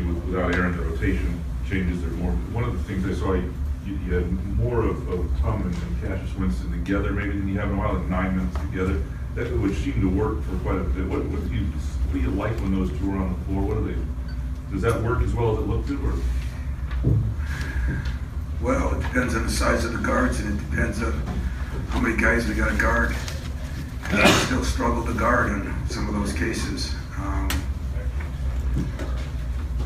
without Aaron, the rotation changes there more. One of the things I saw, you had more of Tom and Cassius Winston together maybe than you have in a while, like 9 minutes together. That would seem to work for quite a bit. What do you like when those two are on the floor? Does that work as well as it looked to, or? Well, it depends on the size of the guards, and it depends on how many guys we got to guard. And I still struggle to guard in some of those cases.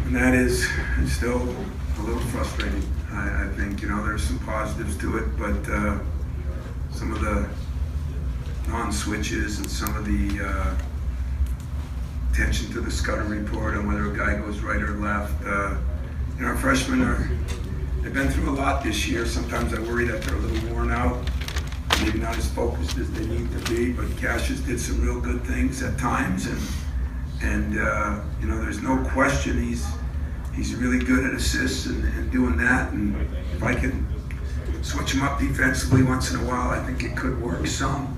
And that is still a little frustrating. I think, there's some positives to it, but some of the non-switches and some of the attention to the scouting report on whether a guy goes right or left. Our freshmen they've been through a lot this year. Sometimes I worry that they're a little worn out, maybe not as focused as they need to be, but Cassius did some real good things at times, and there's no question he's really good at assists and doing that, and if I can switch him up defensively once in a while, I think it could work some.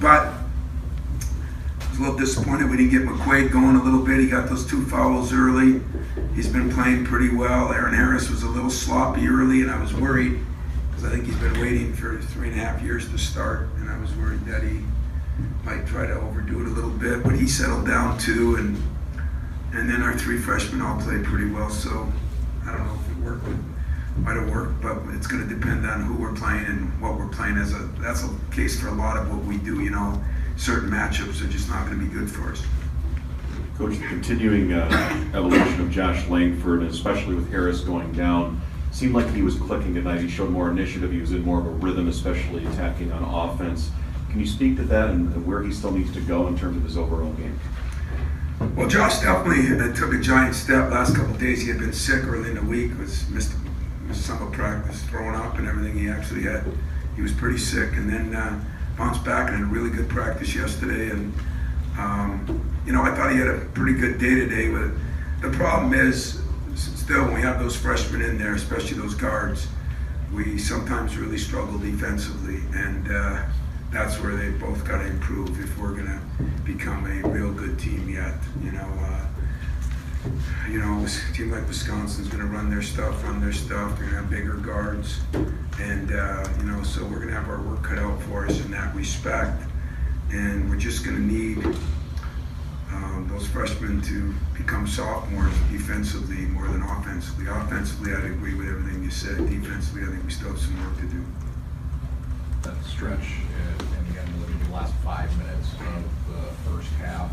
But I was a little disappointed we didn't get McQuaid going a little bit. He got those 2 fouls early. He's been playing pretty well. Aaron Harris was a little sloppy early, and I was worried because I think he's been waiting for 3.5 years to start, and I was worried that he might try to overdo it a little bit, but he settled down too, and then our 3 freshmen all played pretty well, so I don't know if it worked. Might have worked, but it's going to depend on who we're playing and what we're playing. That's a case for a lot of what we do. Certain matchups are just not going to be good for us. Coach, the continuing evolution of Josh Langford, and especially with Harris going down, seemed like he was clicking tonight. He showed more initiative. He was in more of a rhythm, especially attacking on offense. Can you speak to that and where he still needs to go in terms of his overall game? Well, Josh definitely took a giant step. Last couple of days he had been sick early in the week, missed some of practice, throwing up and everything. He was pretty sick, and then bounced back and had a really good practice yesterday. And I thought he had a pretty good day today. But the problem is, still, when we have those freshmen in there, especially those guards, we sometimes really struggle defensively, and that's where they both got to improve if we're going to become a real good team yet. A team like Wisconsin's going to run their stuff. They're going to have bigger guards, and so we're going to have our work cut out for us in that respect. And we're just going to need those freshmen to become sophomores defensively more than offensively. Offensively, I'd agree with everything you said. Defensively, I think we still have some work to do. That stretch, and again, looking at the last 5 minutes of the first half,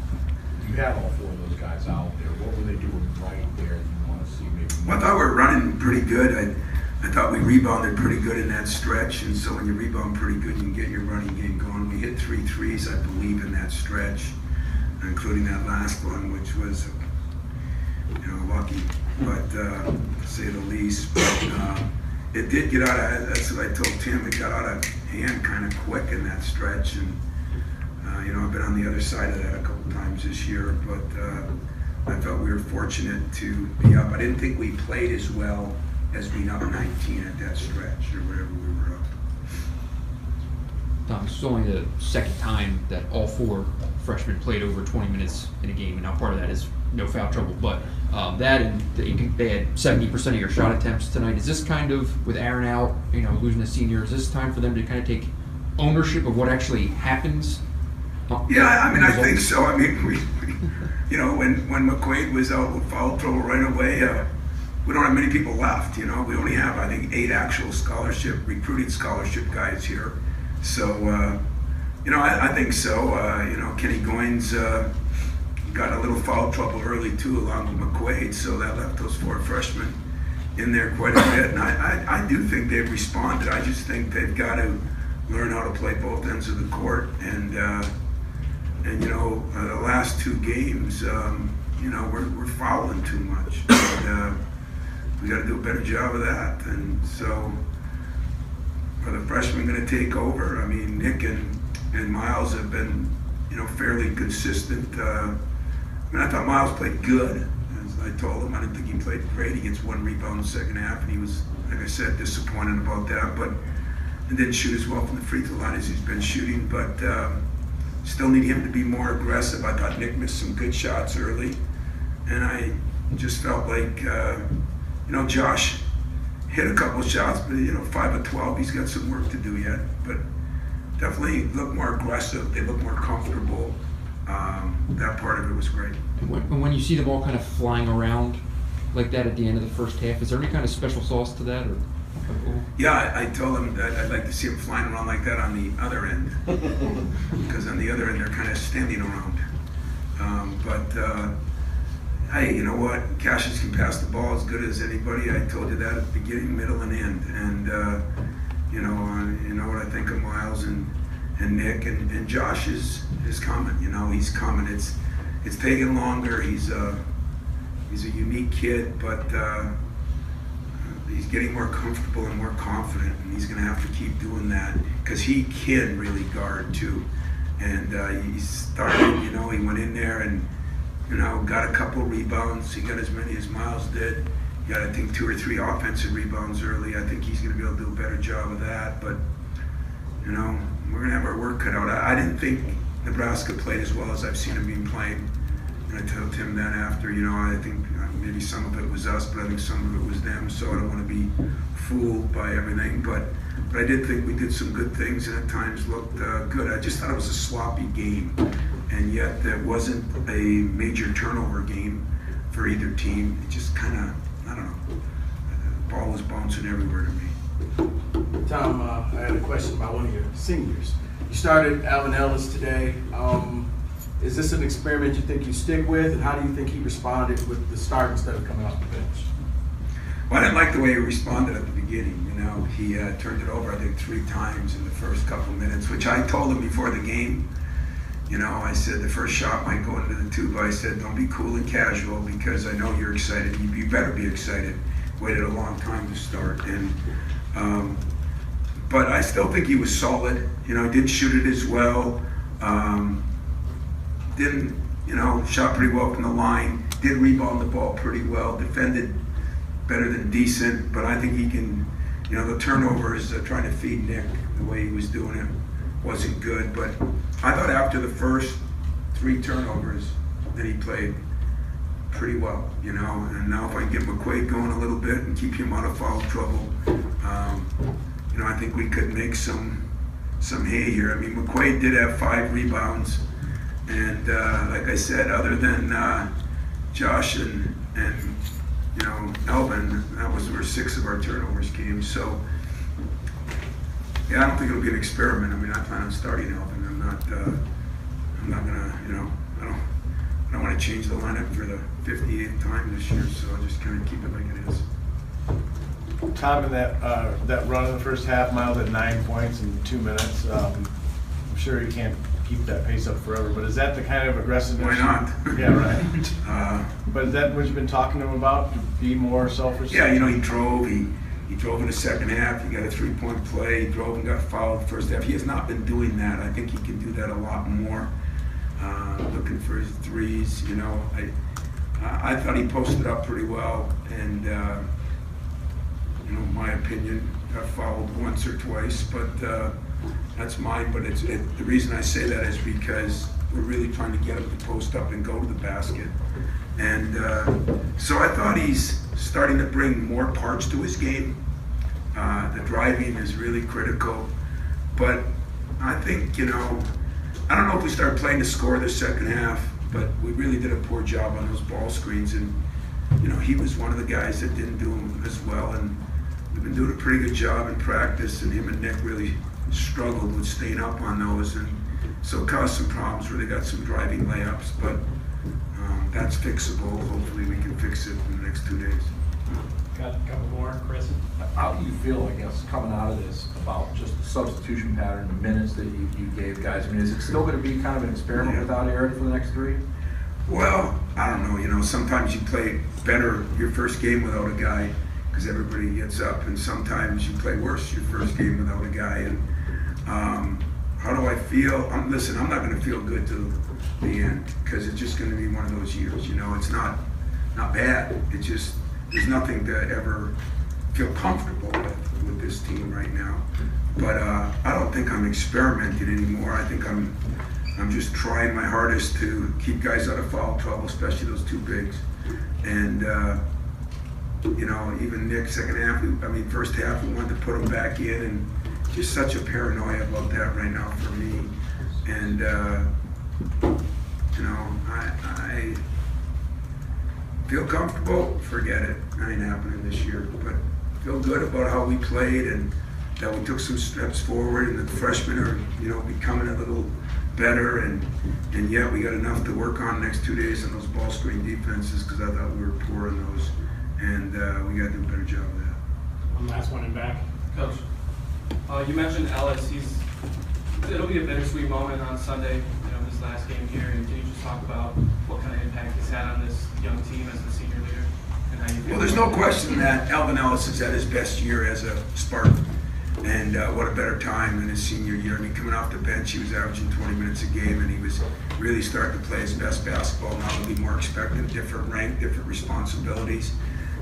you had all 4 of those guys out there. What were they doing right there that you want to see maybe? Well, I thought we were running pretty good. I thought we rebounded pretty good in that stretch, and so when you rebound pretty good, you can get your running game going. We hit 3 threes, I believe, in that stretch, including that last one, which was, lucky, but to say the least. But it did get out of, that's what I told Tim, it got out of hand kind of quick in that stretch, and I've been on the other side of that a couple times this year, but I felt we were fortunate to be up. I didn't think we played as well as being up 19 at that stretch or whatever we were up. Tom, this is only the second time that all 4 freshmen played over 20 minutes in a game, and now part of that is no foul trouble, but that and they had 70% of your shot attempts tonight. Is this kind of, with Aaron out, losing a senior, is this time for them to kind of take ownership of what actually happens? Yeah, I think so. We when McQuaid was out with foul trouble right away, we don't have many people left. We only have, I think, 8 actual recruited scholarship guys here. So, I think so. Kenny Goins got a little foul trouble early too, along with McQuaid, so that left those 4 freshmen in there quite a bit. And I do think they've responded. I just think they've got to learn how to play both ends of the court. And the last 2 games, we're fouling too much. And, we got to do a better job of that. And so, are the freshmen going to take over? Nick and Miles have been, fairly consistent. I thought Miles played good. As I told him, I didn't think he played great. He gets 1 rebound in the second half, and he was, like I said, disappointed about that. But and didn't shoot as well from the free throw line as he's been shooting. But still need him to be more aggressive. I thought Nick missed some good shots early. and I just felt like, Josh hit a couple shots, but 5 of 12, he's got some work to do yet. But definitely look more aggressive. They look more comfortable. That part of it was great. And when you see the ball kind of flying around like that at the end of the first half, is there any kind of special sauce to that? Or? Yeah, I told them that I'd like to see them flying around like that on the other end, because on the other end they're kind of standing around. Hey, you know what? Cassius can pass the ball as good as anybody. I told you that at the beginning, middle, and end. And you know what I think of Miles and Nick and Josh is coming. He's coming. It's taking longer. He's a unique kid, but he's getting more comfortable and more confident, and he's going to have to keep doing that because he can really guard too. And he started. He went in there and got a couple rebounds. He got as many as Miles did. He got, I think, 2 or 3 offensive rebounds early. I think he's going to be able to do a better job of that. But we're going to have our work cut out. I didn't think Nebraska played as well as I've seen them being played. And I told Tim that after, I think maybe some of it was us, but I think some of it was them. So I don't want to be fooled by everything. But I did think we did some good things and at times looked good. I just thought it was a sloppy game. And yet it wasn't a major turnover game for either team. It just kind of, I don't know, the ball was bouncing everywhere to me. Tom, I had a question about one of your seniors. You started Alvin Ellis today. Is this an experiment you think you stick with, and how do you think he responded with the start instead of coming off the bench? Well, I didn't like the way he responded at the beginning. He turned it over, I think, 3 times in the first couple minutes, which I told him before the game. I said the first shot might go into the tube. I said, don't be cool and casual because I know you're excited. You better be excited. Waited a long time to start. But I still think he was solid. He did shoot it as well. Shot pretty well from the line. Did rebound the ball pretty well. Defended better than decent. But I think he can, the turnovers, trying to feed Nick the way he was doing it wasn't good. But I thought after the first 3 turnovers that he played pretty well, and now if I can get McQuaid going a little bit and keep him out of foul trouble, I think we could make some hay here. I mean, McQuaid did have 5 rebounds, and like I said, other than Josh and Elvin, that was where 6 of our turnovers came. So yeah, I don't think it'll be an experiment. I mean, I plan on starting Elvin. I'm not gonna, I don't want to change the lineup for the 58th time this year, so I'll just kind of keep it like it is. Tom, in that run in the first half, Miles at 9 points in 2 minutes. I'm sure you can't keep that pace up forever, but is that the kind of aggressiveness? Why not? Yeah, right. But is that what you've been talking to him about, to be more selfish? Yeah, he drove. He drove in the second half. He got a 3-point play. He drove and got fouled the first half. He has not been doing that. I think he can do that a lot more. Looking for his threes. I thought he posted up pretty well, and in my opinion, got fouled once or twice. But that's mine. But the reason I say that is because we're really trying to get him to post up and go to the basket. And so I thought he's starting to bring more parts to his game. The driving is really critical. But I think, I don't know if we started playing to score the second half, but we really did a poor job on those ball screens. And, he was one of the guys that didn't do them as well. And we've been doing a pretty good job in practice, and him and Nick really struggled with staying up on those. And so it caused some problems where they got some driving layups. But that's fixable. Hopefully we can fix it in the next 2 days. Got a couple more, Chris? How do you feel, I guess, coming out of this about just the substitution pattern, the minutes that you gave guys? I mean, is it still going to be kind of an experiment without Aaron for the next 3? Well, I don't know. Sometimes you play better your first game without a guy because everybody gets up, and sometimes you play worse your first game without a guy. And how do I feel? Listen, I'm not going to feel good to the end because it's just going to be one of those years. It's not bad. It's just there's nothing to ever feel comfortable with this team right now. But I don't think I'm experimenting anymore. I think I'm I'm just trying my hardest to keep guys out of foul trouble, especially those two bigs. And, you know, even Nick, second half, first half, we wanted to put him back in, and just such a paranoia about that right now for me. And, you know, I feel comfortable, forget it, that ain't happening this year, but feel good about how we played and that we took some steps forward, and the freshmen are, you know, becoming a little better, and yet we got enough to work on the next 2 days on those ball screen defenses, because I thought we were poor in those, and we got to do a better job of that. One last one in back. Coach, you mentioned Ellis. It'll be a bittersweet moment on Sunday, you know, this last game here. And can you just talk about what kind of impact he's had on this young team as the senior leader, and how you feel? Well, there's no question that Alvin Ellis is at his best year as a Spartan, and what a better time than his senior year. I mean, coming off the bench, he was averaging 20 minutes a game, and he was really starting to play his best basketball. Now he'll be more expected, different rank, different responsibilities,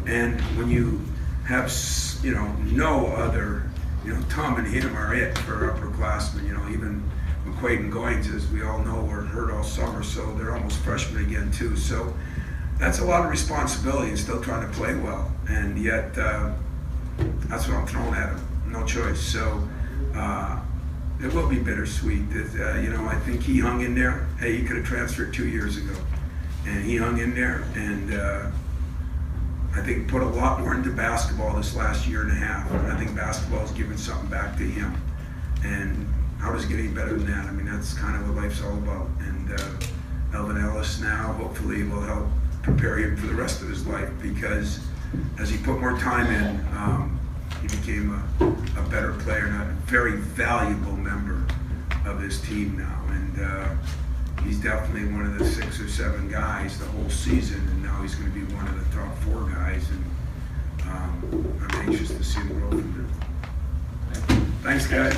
and when you have, you know, no other, you know, Tom and him are it for upperclassmen. You know, even McQuaid and Goins, as we all know, were hurt all summer, so they're almost freshmen again too. So that's a lot of responsibility, and still trying to play well, and yet that's what I'm throwing at him. No choice. So it will be bittersweet. You know, I think he hung in there. Hey, he could have transferred 2 years ago, and he hung in there, and I think put a lot more into basketball this last year and a half. And I think basketball has given something back to him. And how does it get any better than that? I mean, that's kind of what life's all about. And Alvin Ellis now hopefully will help prepare him for the rest of his life, because as he put more time in, he became a better player and a very valuable member of his team now. And he's definitely one of the 6 or 7 guys the whole season, and now he's going to be one of the top 4 guys, and I'm anxious to see him grow from there. Thanks, guys.